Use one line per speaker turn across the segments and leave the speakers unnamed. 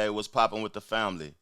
Hey, what's popping with the family?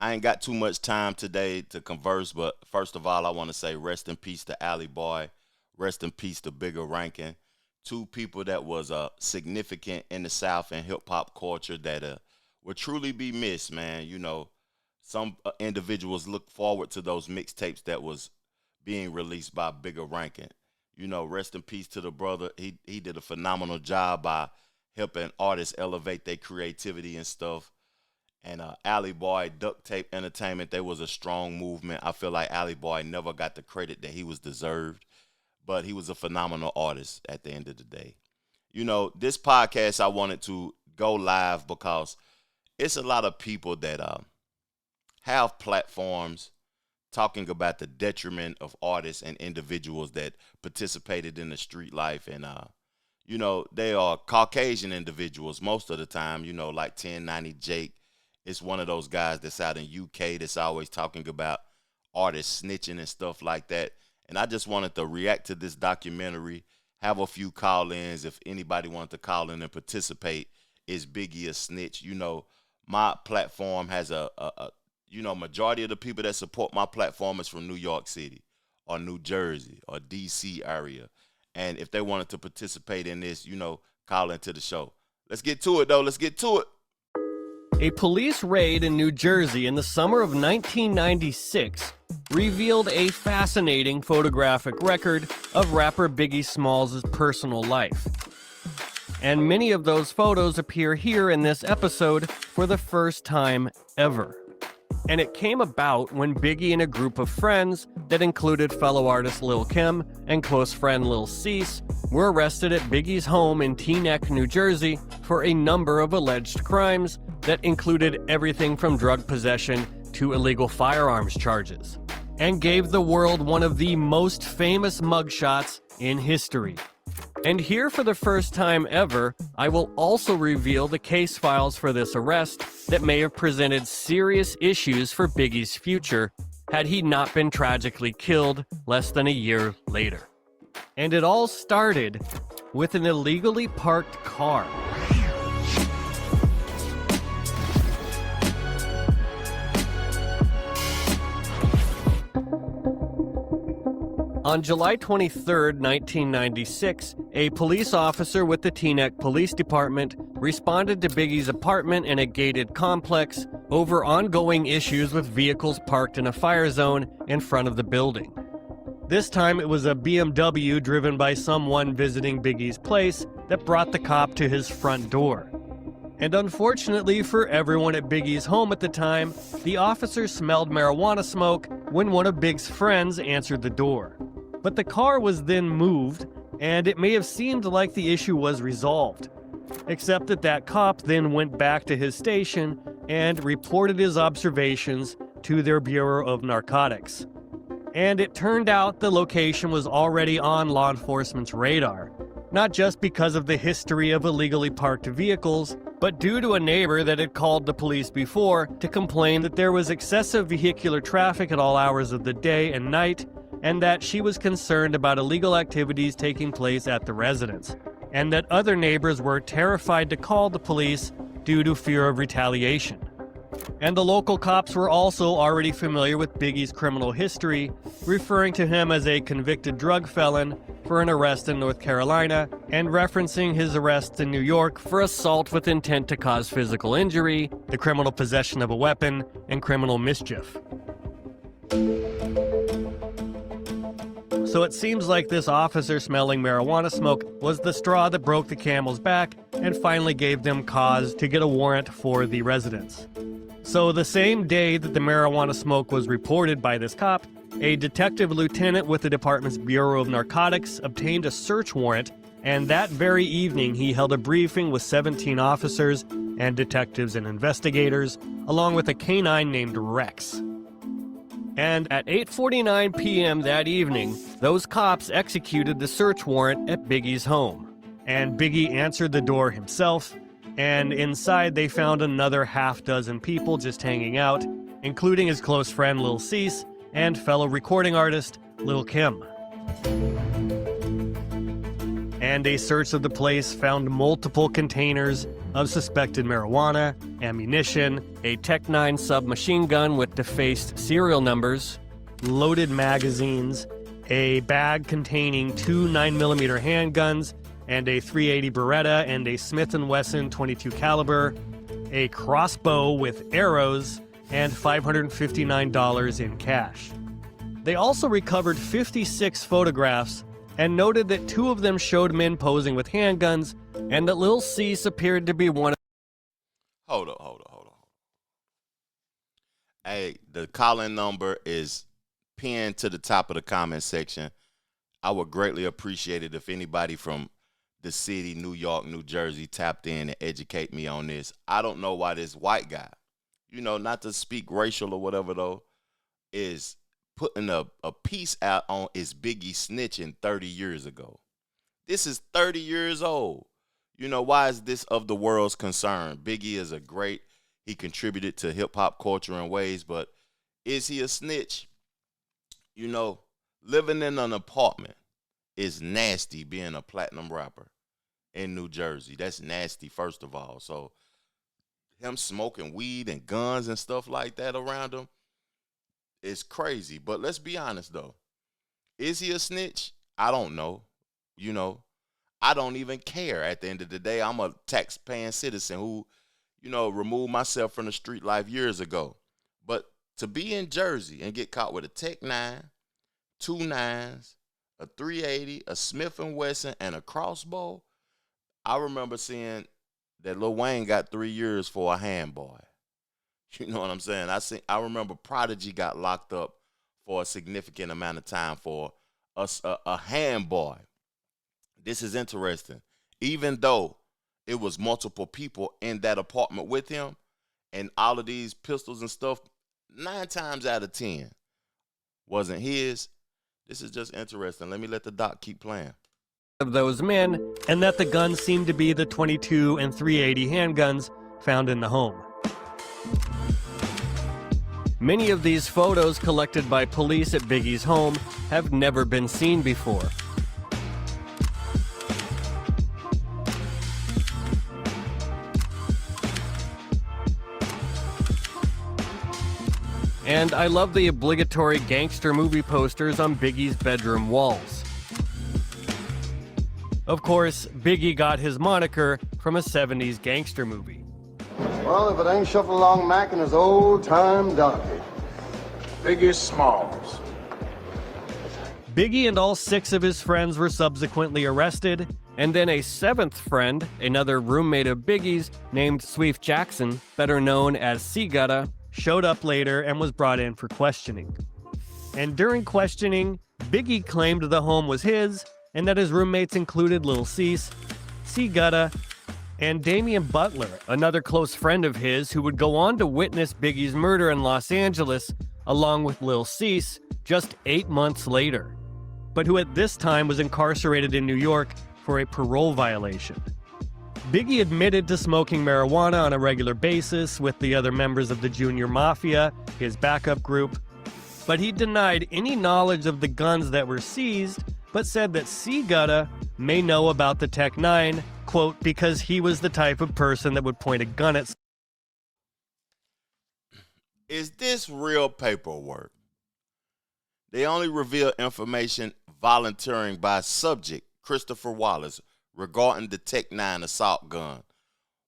I ain't got too much time today to converse, but first of all, I want to say rest in peace to Alley Boy, rest in peace to Bigger Rankin, two people that was significant in the South and hip hop culture that will truly be missed, man. You know, some individuals look forward to those mixtapes that was being released by Bigger Rankin. You know, rest in peace to the brother. He did a phenomenal job by helping artists elevate their creativity and stuff. And Alley Boy, Duct Tape Entertainment, there was a strong movement. I feel like Alley Boy never got the credit that he was deserved, but he was a phenomenal artist at the end of the day. You know, this podcast, I wanted to go live because it's a lot of people that have platforms talking about the detriment of artists and individuals that participated in the street life. And, you know, they are Caucasian individuals most of the time, you know, like 1090 Jake. It's one of those guys that's out in UK that's always talking about artists snitching and stuff like that. And I just wanted to react to this documentary, have a few call-ins. If anybody wanted to call in and participate, is Biggie a snitch? You know, my platform has you know, majority of the people that support my platform is from New York City or New Jersey or DC area. And if they wanted to participate in this, you know, call into the show. Let's get to it, though. Let's get to it.
A police raid in New Jersey in the summer of 1996 revealed a fascinating photographic record of rapper Biggie Smalls' personal life. And many of those photos appear here in this episode for the first time ever. And it came about when Biggie and a group of friends that included fellow artist Lil Kim and close friend Lil Cease were arrested at Biggie's home in Teaneck, New Jersey for a number of alleged crimes that included everything from drug possession to illegal firearms charges, and gave the world one of the most famous mugshots in history. And here for the first time ever, I will also reveal the case files for this arrest that may have presented serious issues for Biggie's future had he not been tragically killed less than a year later. And it all started with an illegally parked car. On July 23, 1996, a police officer with the Teaneck Police Department responded to Biggie's apartment in a gated complex over ongoing issues with vehicles parked in a fire zone in front of the building. This time it was a BMW driven by someone visiting Biggie's place that brought the cop to his front door. And unfortunately for everyone at Biggie's home at the time, the officer smelled marijuana smoke when one of Big's friends answered the door. But the car was then moved, and it may have seemed like the issue was resolved. Except that cop then went back to his station and reported his observations to their Bureau of Narcotics. And it turned out the location was already on law enforcement's radar, not just because of the history of illegally parked vehicles, but due to a neighbor that had called the police before to complain that there was excessive vehicular traffic at all hours of the day and night, and that she was concerned about illegal activities taking place at the residence, and that other neighbors were terrified to call the police due to fear of retaliation. And the local cops were also already familiar with Biggie's criminal history, referring to him as a convicted drug felon for an arrest in North Carolina, and referencing his arrests in New York for assault with intent to cause physical injury, the criminal possession of a weapon, and criminal mischief. So it seems like this officer smelling marijuana smoke was the straw that broke the camel's back and finally gave them cause to get a warrant for the residence. So the same day that the marijuana smoke was reported by this cop, a detective lieutenant with the department's Bureau of Narcotics obtained a search warrant, and that very evening he held a briefing with 17 officers and detectives and investigators, along with a canine named Rex. And at 8:49 p.m. that evening, those cops executed the search warrant at Biggie's home. And Biggie answered the door himself, and inside they found another half-dozen people just hanging out, including his close friend Lil Cease and fellow recording artist Lil Kim. And a search of the place found multiple containers of suspected marijuana, ammunition, a Tech-9 submachine gun with defaced serial numbers, loaded magazines, a bag containing 2 9mm handguns, and a .380 Beretta and a Smith & Wesson .22 caliber, a crossbow with arrows, and $559 in cash. They also recovered 56 photographs and noted that 2 of them showed men posing with handguns and that Lil Cease appeared to be one of...
Hold up. Hey, the call-in number is pinned to the top of the comment section. I would greatly appreciate it if anybody from the city, New York, New Jersey, tapped in and educate me on this. I don't know why this white guy, not to speak racial or whatever though, is putting a piece out on is Biggie snitching 30 years ago. This is 30 years old. Why is this of the world's concern? Biggie is he contributed to hip-hop culture in ways, but is he a snitch? Living in an apartment is nasty being a platinum rapper in New Jersey. That's nasty, first of all. So him smoking weed and guns and stuff like that around him is crazy. But let's be honest, though. Is he a snitch? I don't know. I don't even care. At the end of the day, I'm a tax-paying citizen who, removed myself from the street life years ago. But to be in Jersey and get caught with a Tech-9, 2 9s, a .380, a Smith & Wesson, and a crossbow, I remember seeing that Lil Wayne got 3 years for a handboy. You know what I'm saying? I remember Prodigy got locked up for a significant amount of time for a handboy. This is interesting. Even though it was multiple people in that apartment with him and all of these pistols and stuff, 9 times out of 10 wasn't his. This is just interesting. Let me let the doc keep playing.
Of those men, and that the guns seemed to be the .22 and .380 handguns found in the home. Many of these photos collected by police at Biggie's home have never been seen before. And I love the obligatory gangster movie posters on Biggie's bedroom walls. Of course, Biggie got his moniker from a 70s gangster movie.
Well, if it ain't Shuffle Along Mac and his old-time donkey.
Biggie Smalls.
Biggie and all 6 of his friends were subsequently arrested, and then a 7th friend, another roommate of Biggie's, named Sweef Jackson, better known as C Gutta, showed up later and was brought in for questioning. And during questioning, Biggie claimed the home was his, and that his roommates included Lil Cease, C Gutta, and Damian Butler, another close friend of his who would go on to witness Biggie's murder in Los Angeles, along with Lil Cease, just 8 months later, but who at this time was incarcerated in New York for a parole violation. Biggie admitted to smoking marijuana on a regular basis with the other members of the Junior Mafia, his backup group, but he denied any knowledge of the guns that were seized, but said that C Gutta may know about the Tech-9, quote, because he was the type of person that would point a gun at.
Is this real paperwork? They only reveal information volunteering by subject Christopher Wallace regarding the Tech-9 assault gun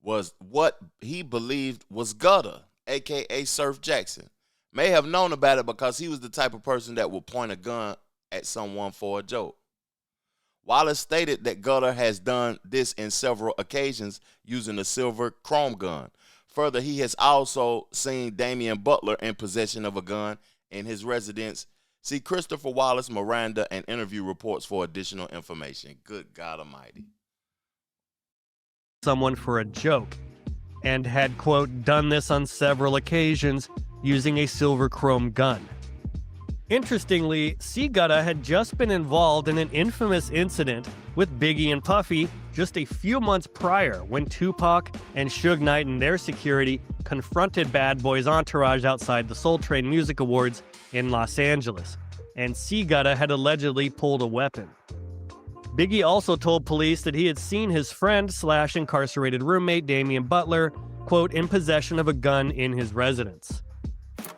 was what he believed was Gutta, a.k.a. Surf Jackson. May have known about it because he was the type of person that would point a gun at someone for a joke. Wallace stated that Gutta has done this in several occasions using a silver chrome gun. Further, he has also seen Damian Butler in possession of a gun in his residence. See Christopher Wallace, Miranda, and interview reports for additional information. Good God Almighty.
Someone for a joke, and had, quote, done this on several occasions using a silver chrome gun. Interestingly, C Gutta had just been involved in an infamous incident with Biggie and Puffy just a few months prior when Tupac and Suge Knight and their security confronted Bad Boy's entourage outside the Soul Train Music Awards in Los Angeles, and C Gutta had allegedly pulled a weapon. Biggie also told police that he had seen his friend/incarcerated roommate Damian Butler, quote, in possession of a gun in his residence.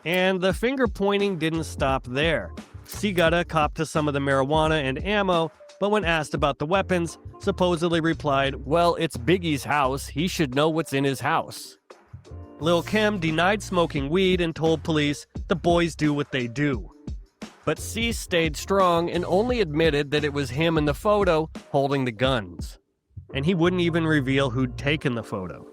And the finger pointing didn't stop there. Segutta copped to some of the marijuana and ammo, but when asked about the weapons, supposedly replied, "Well, it's Biggie's house. He should know what's in his house." Lil' Kim denied smoking weed and told police the boys do what they do. But C stayed strong and only admitted that it was him in the photo holding the guns. And he wouldn't even reveal who'd taken the photo.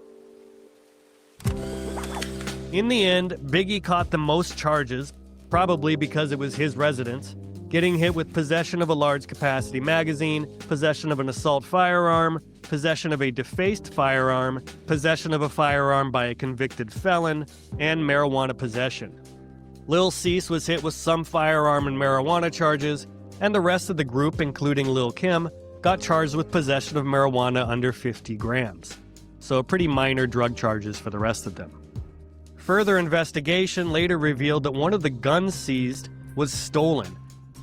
In the end, Biggie caught the most charges, probably because it was his residence, getting hit with possession of a large-capacity magazine, possession of an assault firearm, possession of a defaced firearm, possession of a firearm by a convicted felon, and marijuana possession. Lil Cease was hit with some firearm and marijuana charges, and the rest of the group, including Lil Kim, got charged with possession of marijuana under 50 grams. So pretty minor drug charges for the rest of them. Further investigation later revealed that one of the guns seized was stolen,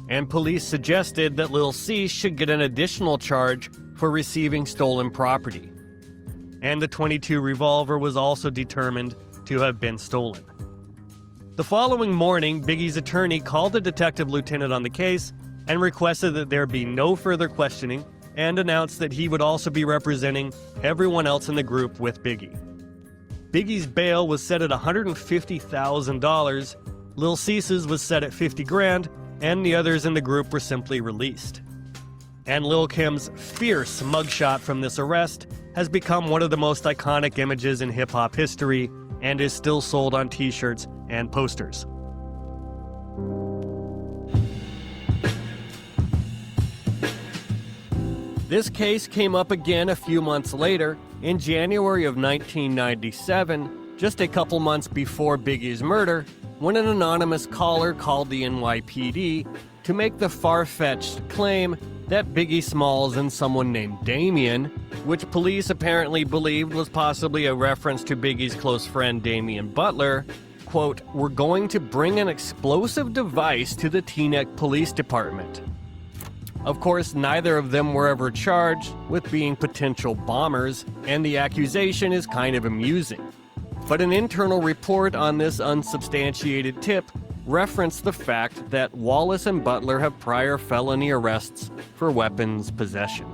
and police suggested that Lil Cease should get an additional charge for receiving stolen property. And the .22 revolver was also determined to have been stolen. The following morning, Biggie's attorney called the detective lieutenant on the case and requested that there be no further questioning and announced that he would also be representing everyone else in the group with Biggie. Biggie's bail was set at $150,000, Lil Cease's was set at $50,000, and the others in the group were simply released. And Lil Kim's fierce mugshot from this arrest has become one of the most iconic images in hip-hop history and is still sold on t-shirts and posters. This case came up again a few months later, in January of 1997, just a couple months before Biggie's murder, when an anonymous caller called the NYPD to make the far-fetched claim that Biggie Smalls and someone named Damien, which police apparently believed was possibly a reference to Biggie's close friend Damian Butler, quote, were going to bring an explosive device to the Teaneck Police Department. Of course, neither of them were ever charged with being potential bombers, and the accusation is kind of amusing. But an internal report on this unsubstantiated tip referenced the fact that Wallace and Butler have prior felony arrests for weapons possession.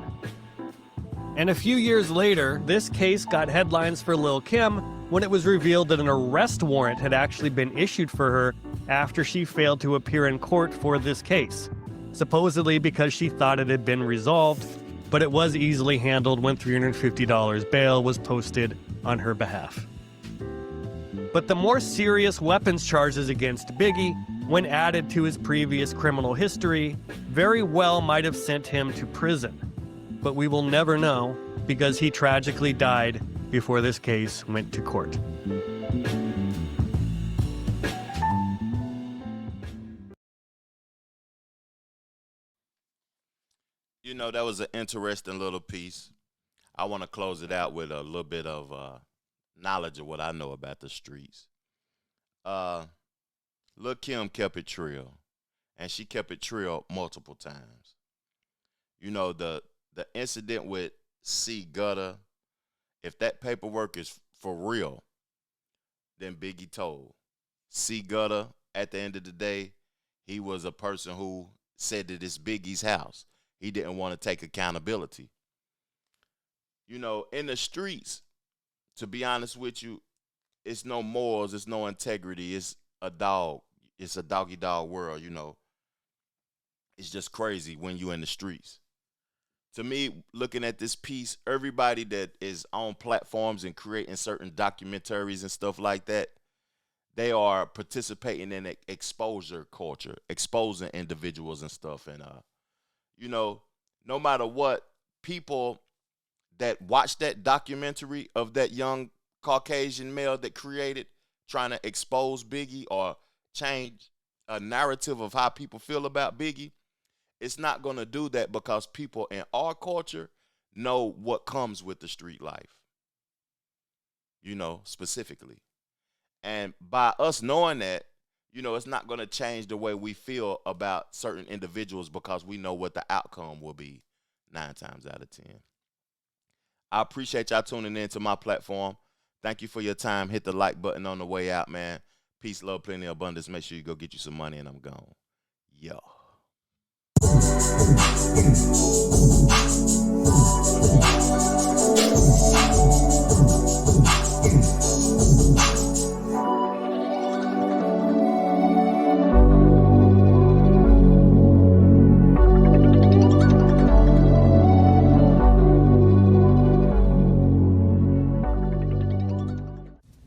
And a few years later, this case got headlines for Lil Kim when it was revealed that an arrest warrant had actually been issued for her after she failed to appear in court for this case, supposedly because she thought it had been resolved, but it was easily handled when $350 bail was posted on her behalf. But the more serious weapons charges against Biggie, when added to his previous criminal history, very well might have sent him to prison. But we will never know, because he tragically died before this case went to court.
You know, that was an interesting little piece. I want to close it out with a little bit of knowledge of what I know about the streets. Lil' Kim kept it trill, and she kept it trill multiple times. You know, the incident with C Gutta, if that paperwork is for real, then Biggie told. C Gutta, at the end of the day, he was a person who said that it's Biggie's house. He didn't want to take accountability. You know, in the streets, to be honest with you, it's no morals, it's no integrity, it's a dog. It's a doggy-dog world, you know. It's just crazy when you're in the streets. To me, looking at this piece, everybody that is on platforms and creating certain documentaries and stuff like that, they are participating in exposure culture, exposing individuals and stuff. And, you know, no matter what, people that watch that documentary of that young Caucasian male that created trying to expose Biggie or change a narrative of how people feel about Biggie, it's not going to do that because people in our culture know what comes with the street life, you know, specifically. And by us knowing that, you know, it's not going to change the way we feel about certain individuals because we know what the outcome will be times out of 10. I appreciate y'all tuning in to my platform. Thank you for your time. Hit the like button on the way out, man. Peace, love, plenty, abundance. Make sure you go get you some money, and I'm gone. Yo.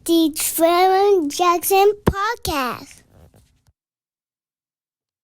The Trevor Jackson Podcast.